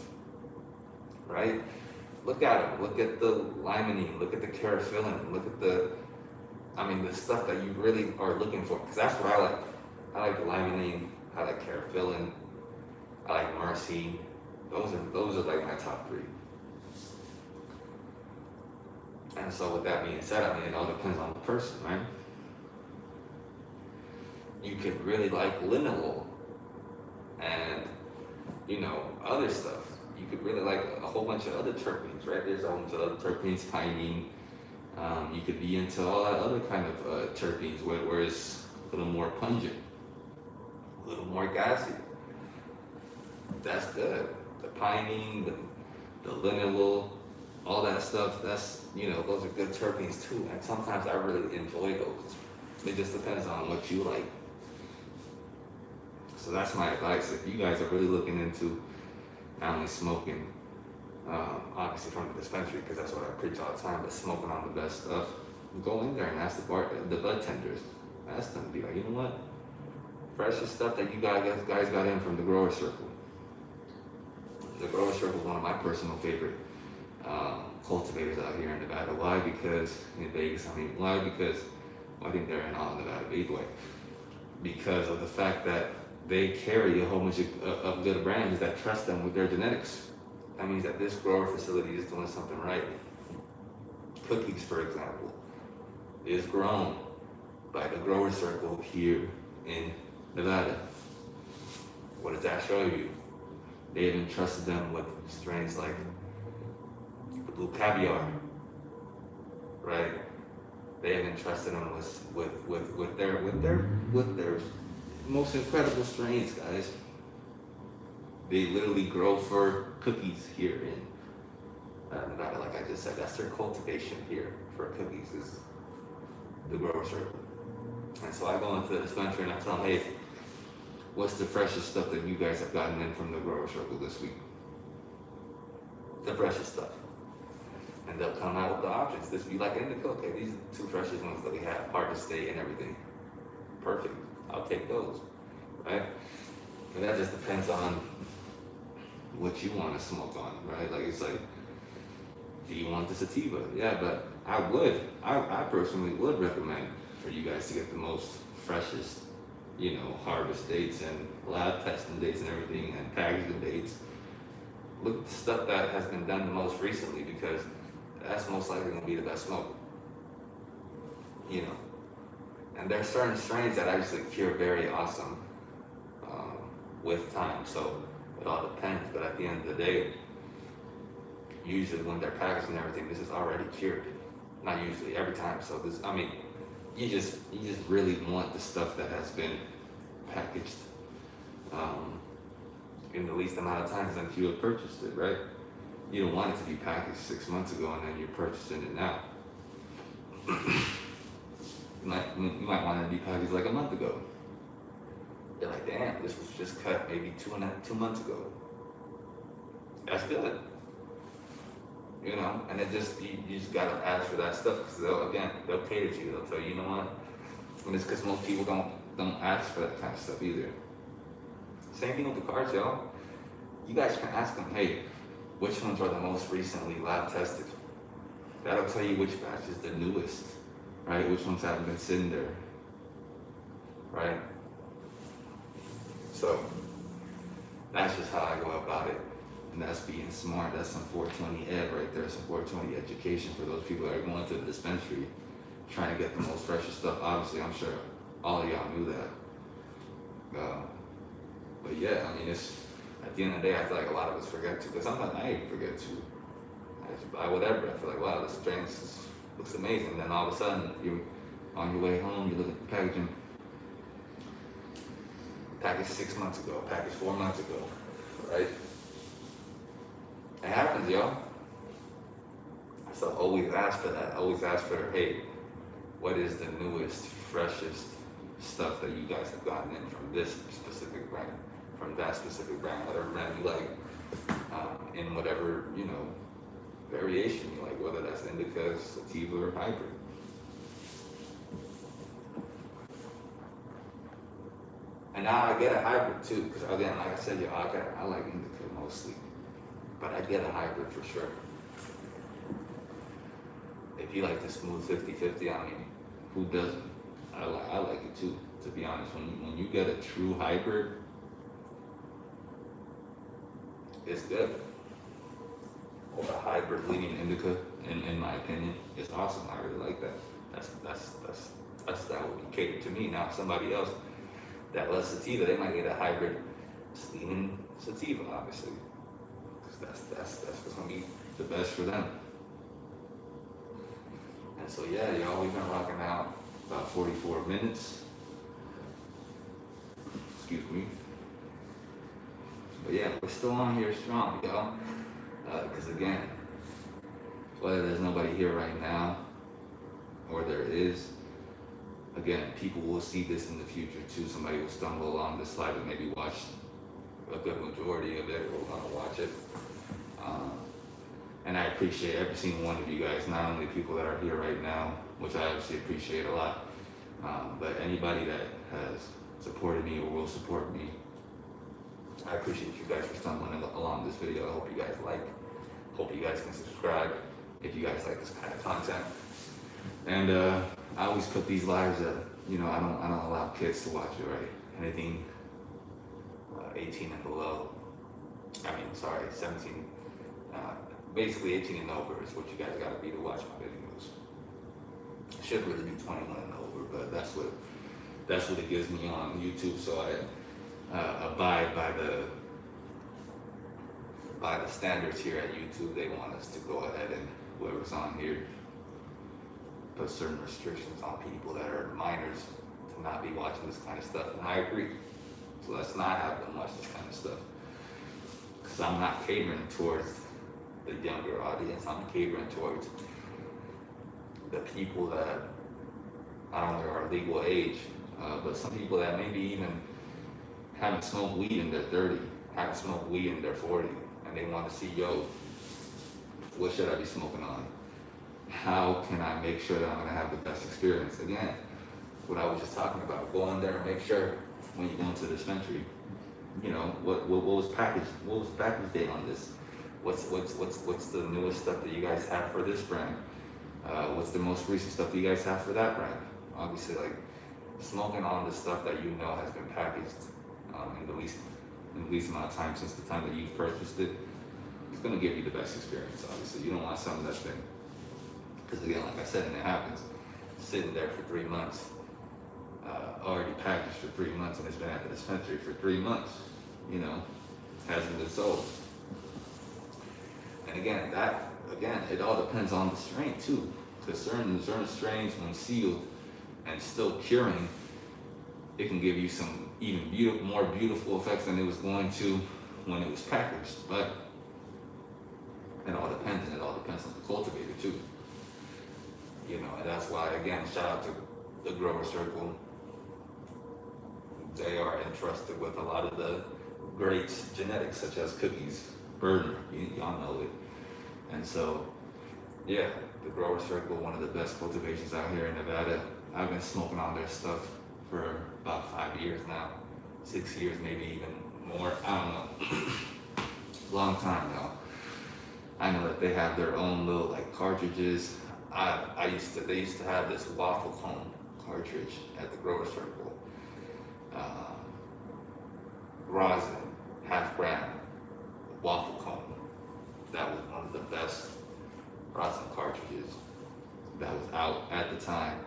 right? Look at them. Look at the limonene. Look at the caraphyllin. Look at the stuff that you really are looking for. Because that's what I like. I like the limonene. I like caraphyllin. I like myrcene. Those are like my top three. And so with that being said, I mean, it all depends on the person, right? You could really like linalool and, you know, other stuff. You could really like a whole bunch of other terpenes, right? There's a whole bunch of other terpenes, pinene. You could be into all that other kind of terpenes where it's a little more pungent, a little more gassy. That's good. The pinene, the linalool, all that stuff, that's, you know, those are good terpenes too. And sometimes I really enjoy those. It just depends on what you like. So that's my advice. If you guys are really looking into not only smoking, obviously from the dispensary, because that's what I preach all the time, but smoking on the best stuff, go in there and ask the bud tenders. Ask them, be like, you know what? Freshest stuff that you guys got in from the grower circle. The grower circle is one of my personal favorite cultivators out here in Nevada. Why? Because in Vegas, why? Because I think they're in all Nevada, but either way. Because of the fact that they carry a whole bunch of good brands that trust them with their genetics. That means that this grower facility is doing something right. Cookies, for example, is grown by the Grower Circle here in Nevada. What does that show you? They even trusted them with strains like the Blue Caviar, right? They even trusted them with their most incredible strains, guys. They literally grow for cookies here in Nevada, like I just said. That's their cultivation here for cookies, is the Grower Circle. And so I go into the dispensary and I tell them, hey, what's the freshest stuff that you guys have gotten in from the Grower Circle this week? The freshest stuff. And they'll come out with the options. This be like indica. Okay, these are the two freshest ones that we have, hard to stay and everything. Perfect. I'll take those, right? And that just depends on what you want to smoke on, right? Like, it's like, do you want the sativa? Yeah, but I personally would recommend for you guys to get the most freshest, harvest dates and lab testing dates and everything and packaging dates. Look at the stuff that has been done the most recently, because that's most likely going to be the best smoke. And there are certain strains that actually cure very awesome with time. So it all depends. But at the end of the day, usually when they're packaged and everything, this is already cured. Not usually, every time. So you just really want the stuff that has been packaged in the least amount of time since you have purchased it, right? You don't want it to be packaged 6 months ago and then you're purchasing it now. You might want it to be packaged like a month ago. You're like, damn, this was just cut maybe 2 months ago. That's good. And it just, you just gotta ask for that stuff, because they'll cater to you. They'll tell you, you know what? And it's because most people don't ask for that kind of stuff either. Same thing with the cards, y'all. You guys can ask them, hey, which ones are the most recently lab tested? That'll tell you which batch is the newest, right? Which ones haven't been sitting there, right? So that's just how I go about it. And that's being smart. That's some 420 ed right there, some 420 education for those people that are going to the dispensary trying to get the most freshest stuff. Obviously, I'm sure all of y'all knew that. But yeah, it's, at the end of the day, I feel like a lot of us forget to, because sometimes I even forget to. I just buy whatever. I feel like, wow, this strain looks amazing. And then all of a sudden, you're on your way home, you look at the packaging. Packaged 6 months ago, packaged 4 months ago, right? It happens, y'all. So always ask for that. Always ask for, hey, what is the newest, freshest stuff that you guys have gotten in from this specific brand, from that specific brand, whatever brand you like, in whatever, variation you like, whether that's indica, sativa, or hybrid. And now I get a hybrid too, because again, like I said, I like indica mostly. But I get a hybrid for sure. If you like the smooth 50-50, who doesn't? I like it too, to be honest. When you get a true hybrid, it's good. Or a hybrid leaning indica, in my opinion, it's awesome. I really like that. That would be catered to me. Now somebody else that loves sativa, they might get a hybrid leaning sativa, obviously. That's what's gonna be the best for them. And so yeah, y'all, we've been rocking out about 44 minutes. Excuse me. But yeah, we're still on here strong, y'all. Because again, whether there's nobody here right now or there is, again, people will see this in the future too. Somebody will stumble along this slide and maybe watch a good majority of it, will want to watch it. And I appreciate every single one of you guys, not only people that are here right now, which I obviously appreciate a lot, but anybody that has supported me or will support me. I appreciate you guys for stumbling along this video. I hope you guys hope you guys can subscribe if you guys like this kind of content. And I always put these lives that, I don't allow kids to watch it, right? Anything 18 and below. I mean, sorry, 17. Basically, 18 and over is what you guys got to be to watch my videos. I should really be 21 and over, but that's what it gives me on YouTube. So I abide by the standards here at YouTube. They want us to go ahead and whoever's on here put certain restrictions on people that are minors to not be watching this kind of stuff. And I agree. So let's not have them watch this kind of stuff. Because I'm not catering towards the younger audience. I'm catering towards the people that I don't know are legal age, but some people that maybe even haven't smoked weed in their 30, haven't smoked weed in their 40, and they want to see, yo, what should I be smoking on? How can I make sure that I'm going to have the best experience? Again, what I was just talking about, go in there and make sure when you go into the dispensary, you know, what was packaged, what was the package date on this? What's the newest stuff that you guys have for this brand? What's the most recent stuff that you guys have for that brand? Obviously, like smoking on the stuff that you know has been packaged in the least amount of time since the time that you've purchased it, it's gonna give you the best experience. Obviously, you don't want something that's been, because again, like I said, and it happens, sitting there for 3 months, already packaged for 3 months, and it's been at the dispensary for 3 months. You know, hasn't been sold. And again, it all depends on the strain too. Because certain strains, when sealed and still curing, it can give you some even more beautiful effects than it was going to when it was packaged. But it all depends, and it all depends on the cultivator too. You know, and that's why, again, shout out to the Grower Circle. They are entrusted with a lot of the great genetics, such as Cookies, Burner, y'all know it. And so, yeah, the Grower Circle, one of the best cultivations out here in Nevada. I've been smoking on their stuff for about 5 years now, 6 years, maybe even more. I don't know. Long time now. I know that they have their own little like cartridges. They used to have this waffle cone cartridge at the Grower Circle. Rosin, half gram, waffle cone. That was one of the best rosin cartridges that was out at the time.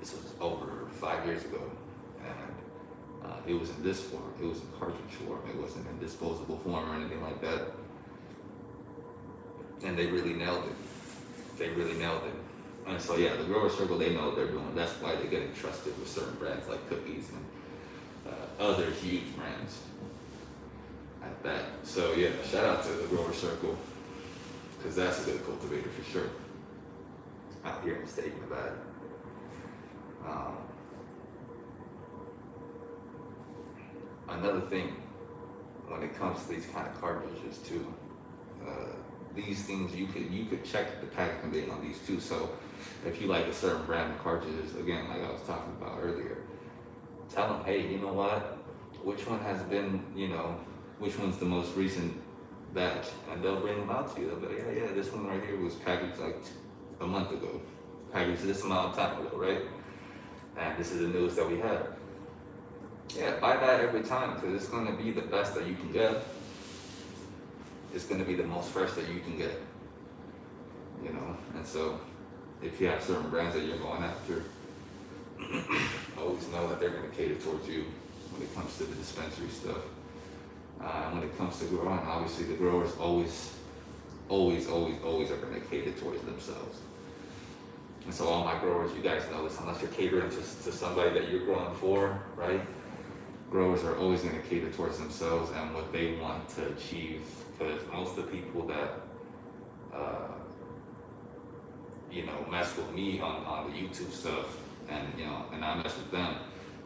This was over 5 years ago, and it was in this form. It was in cartridge form. It wasn't in disposable form or anything like that. And they really nailed it. They really nailed it. And so yeah, the Grower Circle, they know what they're doing. That's why they get entrusted with certain brands like Cookies and other huge brands at that. So yeah, shout out to the Grower Circle, because that's a good cultivator for sure out here in the state of Nevada. Another thing when it comes to these kind of cartridges too, these things you could check the packaging date on these too. So if you like a certain brand of cartridges, again, like I was talking about earlier, tell them, hey, you know what? Which one has been, which one's the most recent batch? And they'll bring them out to you. They'll be like, yeah, this one right here was packaged like a month ago, packaged this amount of time ago, right? And this is the newest that we have. Yeah, buy that every time, because it's going to be the best that you can get. It's going to be the most fresh that you can get, And so, if you have certain brands that you're going after, always know that they're going to cater towards you when it comes to the dispensary stuff. And when it comes to growing, obviously the growers always are going to cater towards themselves. And so all my growers, you guys know this, unless you're catering to somebody that you're growing for, right? Growers are always going to cater towards themselves and what they want to achieve, because most of the people that mess with me on the YouTube stuff, and I mess with them,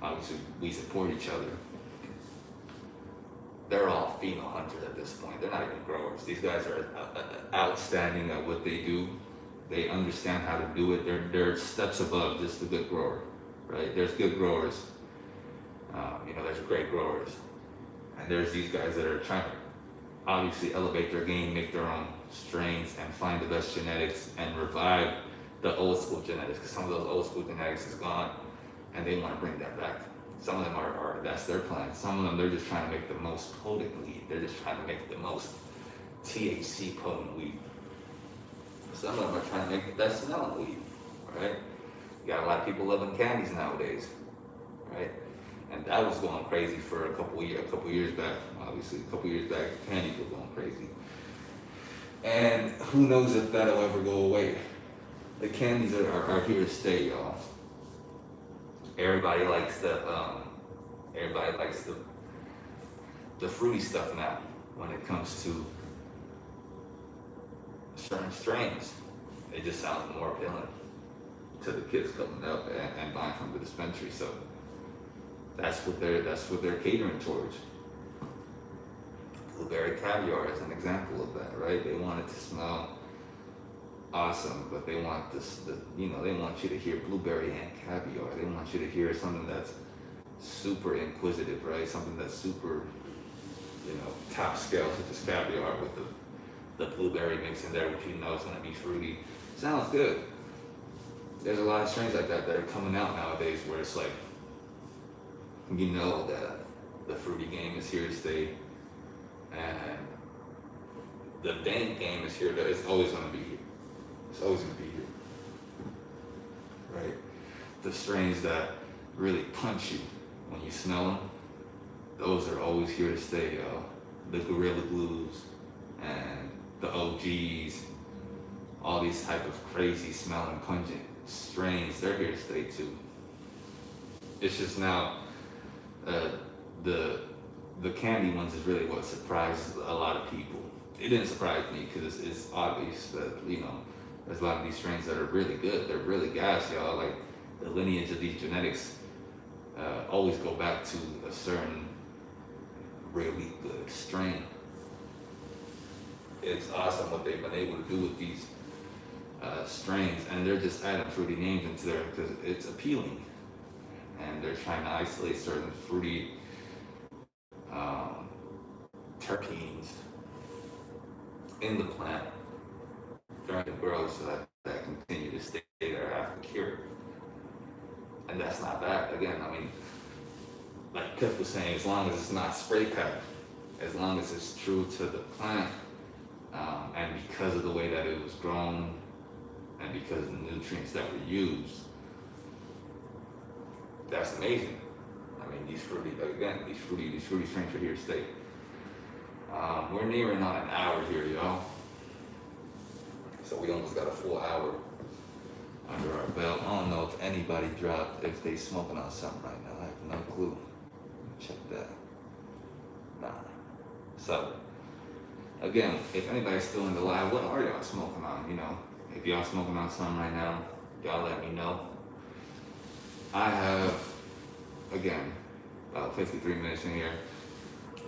obviously we support each other. They're all female hunters at this point. They're not even growers. These guys are outstanding at what they do. They understand how to do it. They're steps above just a good grower, right? There's good growers. There's great growers. And there's these guys that are trying to obviously elevate their game, make their own strains, and find the best genetics and revive the old school genetics, because some of those old school genetics is gone, and they want to bring that back. Some of them are that's their plan. Some of them they're just trying to make the most potent weed. They're just trying to make the most THC potent weed. Some of them are trying to make the best smelling weed, right? You got a lot of people loving candies nowadays, right? And that was going crazy for a couple years back. Obviously, a couple years back, candies were going crazy. And who knows if that'll ever go away. The candies are here to stay, y'all. Everybody likes the fruity stuff now when it comes to certain strains. It just sounds more appealing to the kids coming up and buying from the dispensary. So that's what they're catering towards. Blueberry caviar is an example of that, right? They want it to smell awesome, but they want they want you to hear blueberry and caviar. They want you to hear something that's super inquisitive, right? Something that's super, top scale, such as caviar with the blueberry mix in there, which you know is going to be fruity. Sounds good. There's a lot of strains like that are coming out nowadays where it's like, that the fruity game is here to stay, and the dank game is here. It's always going to be here. It's always going to be here, right? The strains that really punch you when you smell them, those are always here to stay, y'all. The Gorilla Glues and the OGs, all these type of crazy smelling pungent strains, they're here to stay too. It's just now the candy ones is really what surprised a lot of people. It didn't surprise me because it's obvious that there's a lot of these strains that are really good. They're really gas, y'all. Like the lineage of these genetics always go back to a certain really good strain. It's awesome what they've been able to do with these strains, and they're just adding fruity names into there because it's appealing, and they're trying to isolate certain fruity terpenes in the plant during the growth so that continue to stay there after cure. And that's not bad. Again, like Cliff was saying, as long as it's not spray packed, as long as it's true to the plant, and because of the way that it was grown, and because of the nutrients that were used, that's amazing. These fruity strains are here to stay. We're nearing on an hour here, y'all. So we almost got a full hour under our belt. I don't know if anybody dropped, if they smoking on something right now. I have no clue. Check that. Nah. So, again, if anybody's still in the live, what are y'all smoking on? If y'all smoking on something right now, y'all let me know. I have, again, about 53 minutes in here.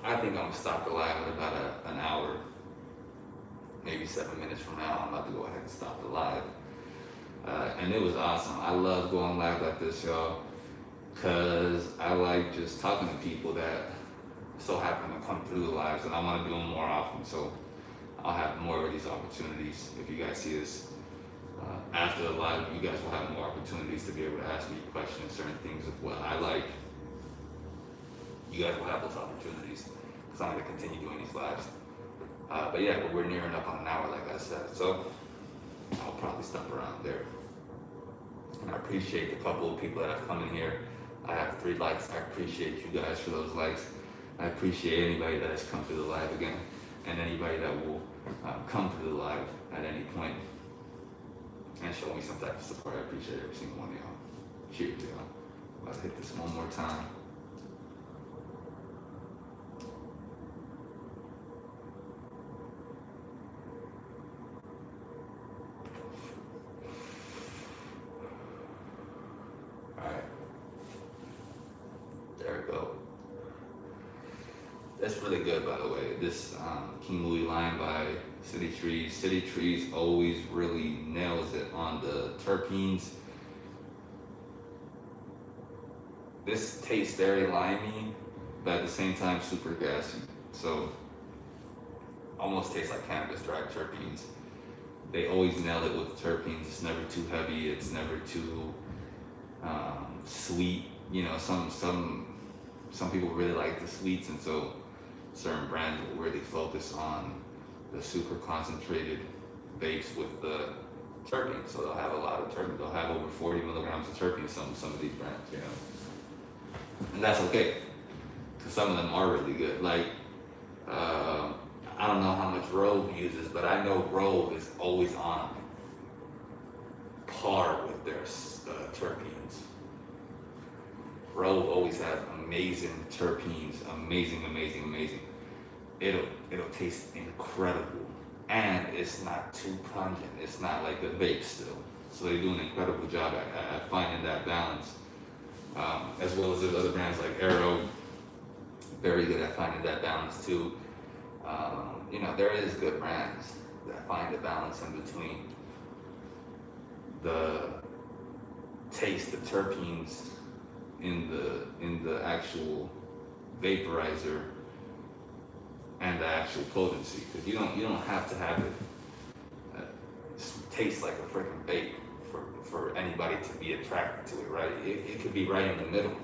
I think I'm gonna stop the live at about an hour, maybe 7 minutes from now. I'm about to go ahead and stop the live. And it was awesome. I love going live like this, y'all, because I like just talking to people that so happen to come through the lives, and I want to do them more often. So I'll have more of these opportunities. If you guys see this after the live, you guys will have more opportunities to be able to ask me questions, certain things of what I like. You guys will have those opportunities because I'm going to continue doing these lives. But we're nearing up on an hour, like I said. So I'll probably stop around there. And I appreciate the couple of people that have come in here. I have 3 likes. I appreciate you guys for those likes. I appreciate anybody that has come through the live again, and anybody that will come through the live at any point and show me some type of support. I appreciate every single one of y'all. Cheers, y'all. Let's hit this one more time. That's really good, by the way. This King Louis line by City Trees. City Trees always really nails it on the terpenes. This tastes very limey, but at the same time super gassy. So almost tastes like cannabis dried terpenes. They always nail it with the terpenes. It's never too heavy. It's never too sweet. you know, some people really like the sweets, and so certain brands will really focus on the super concentrated vapes with the terpenes. So they'll have a lot of terpenes. They'll have over 40 milligrams of terpenes. Some of these brands, you know, and that's okay because some of them are really good. Like I don't know how much Rove uses, but I know Rove is always on par with their terpenes. Rove always has amazing terpenes, amazing. It'll taste incredible, and it's not too pungent. It's not like a vape still. So they do an incredible job at finding that balance, as well as the other brands like Aero, very good at finding that balance too. You know, there is good brands that find the balance in between the taste, the terpenes in the actual vaporizer and the actual potency, because you don't have to have it taste like a freaking vape for anybody to be attracted to it, right? It could be right in the middle,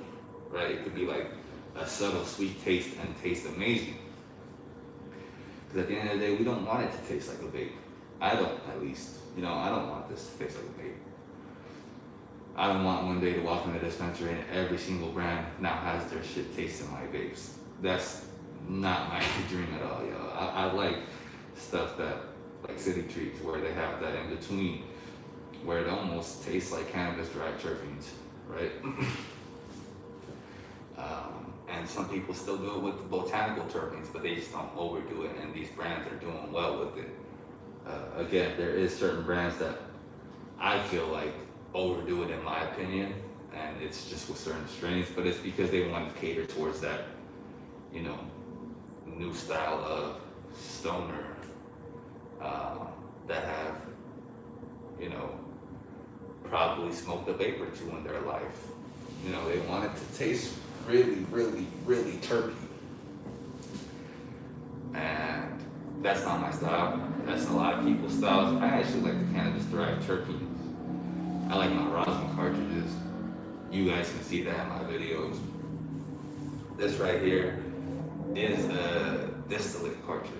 right? It could be like a subtle sweet taste and taste amazing. Because at the end of the day, we don't want it to taste like a vape. I don't, at least. You know, I don't want this to taste like a vape. I don't want one day to walk in the dispensary and every single brand now has their shit tasting like vapes. That's not my dream at all, yo. I like stuff that, like City Trees, where they have that in between, where it almost tastes like cannabis-derived terpenes, right? And some people still do it with the botanical terpenes, but they just don't overdo it, and these brands are doing well with it. Again, there is certain brands that I feel like overdo it in my opinion, and it's just with certain strains, but it's because they want to cater towards that, you know, new style of stoner that have, you know, probably smoked a vape or two in their life. You know, they want it to taste really terpene. And that's not my style. That's a lot of people's styles. I actually like the cannabis-derived terpenes. I like my rosin cartridges. You guys can see that in my videos. This right here is a distillate cartridge.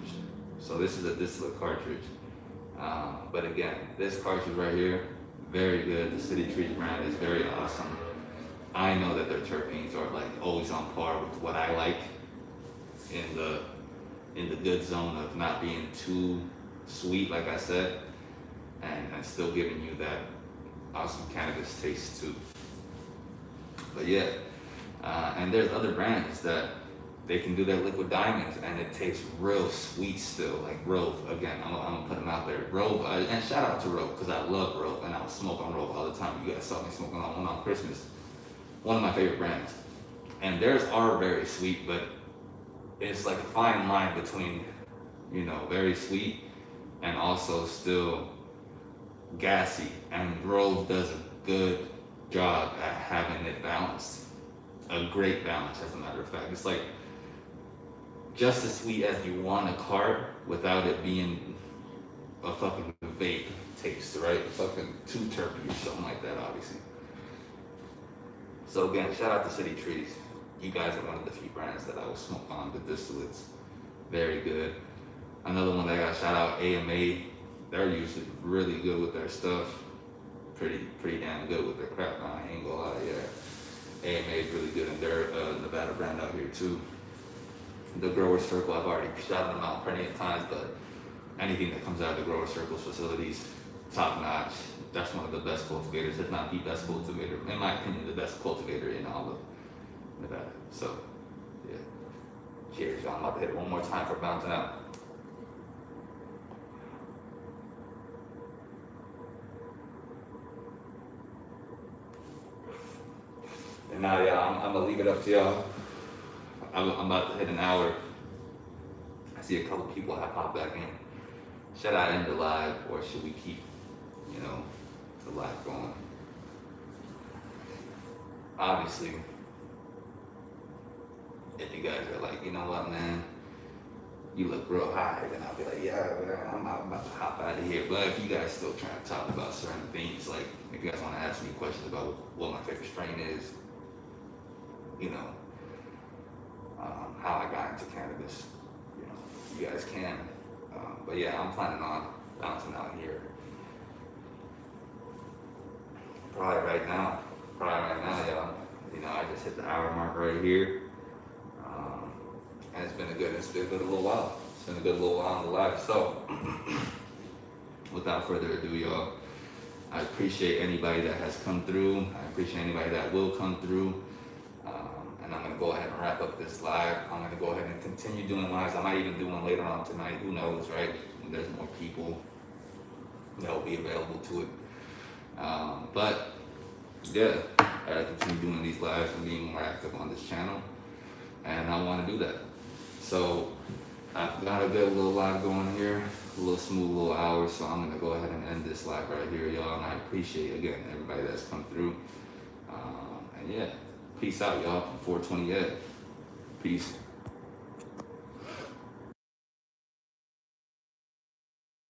So this is a distillate cartridge. But again, this cartridge right here, very good. The City Trees brand is very awesome. I know that their terpenes are like always on par with what I like in the good zone of not being too sweet, like I said, and still giving you that awesome cannabis taste too. But yeah, and there's other brands that they can do their liquid diamonds and it tastes real sweet still, like Rove. Again, I'm gonna put them out there. Rove, and shout out to Rove, because I love Rove and I'll smoke on Rove all the time. You guys saw me smoking on one on Christmas. One of my favorite brands. And theirs are very sweet, but it's like a fine line between, you know, very sweet and also still gassy. And Rove does a good job at having it balanced. A great balance, as a matter of fact. It's like just as sweet as you want a carb without it being a fucking vape taste, right? Fucking too terpy or something like that, obviously. So again, shout out to City Trees. You guys are one of the few brands that I will smoke on, the distillates. Very good. Another one that I got shout out, AMA. They're usually really good with their stuff. Pretty damn good with their crap. I ain't gonna lie, yeah. AMA is really good, and they're a Nevada brand out here too. The Grower Circle, I've already shouted them out plenty of times, but anything that comes out of the Grower Circle's facilities, top notch. That's one of the best cultivators, if not the best cultivator, in my opinion, the best cultivator in all of Nevada. So, yeah. Cheers, y'all. I'm about to hit it one more time for bouncing out. And now, y'all, I'm gonna leave it up to y'all. I'm about to hit an hour. I see a couple people have popped back in. Should I end the live, or should we keep, you know, the live going? Obviously, if you guys are like, you know what, man, you look real high, then I'll be like, yeah, I'm about to hop out of here. But if you guys still trying to talk about certain things, like if you guys want to ask me questions about what my favorite strain is,
you know, how I got into cannabis. You know, you guys can. But yeah, I'm planning on bouncing out here. Probably right now, y'all. You know, I just hit the hour mark right here. And it's been a good little while. It's been a good little while in the life. So, without further ado, y'all, I appreciate anybody that has come through. I appreciate anybody that will come through. And I'm gonna go ahead and wrap up this live. I'm gonna go ahead and continue doing lives. I might even do one later on tonight. Who knows, right? When there's more people that will be available to it. But yeah, I gotta continue doing these lives and being more active on this channel. And I want to do that. So I've got a good little live going here, a little smooth little hour. So I'm gonna go ahead and end this live right here, y'all. And I appreciate again everybody that's come through. And yeah, peace out, y'all. From 420 Ed. Peace.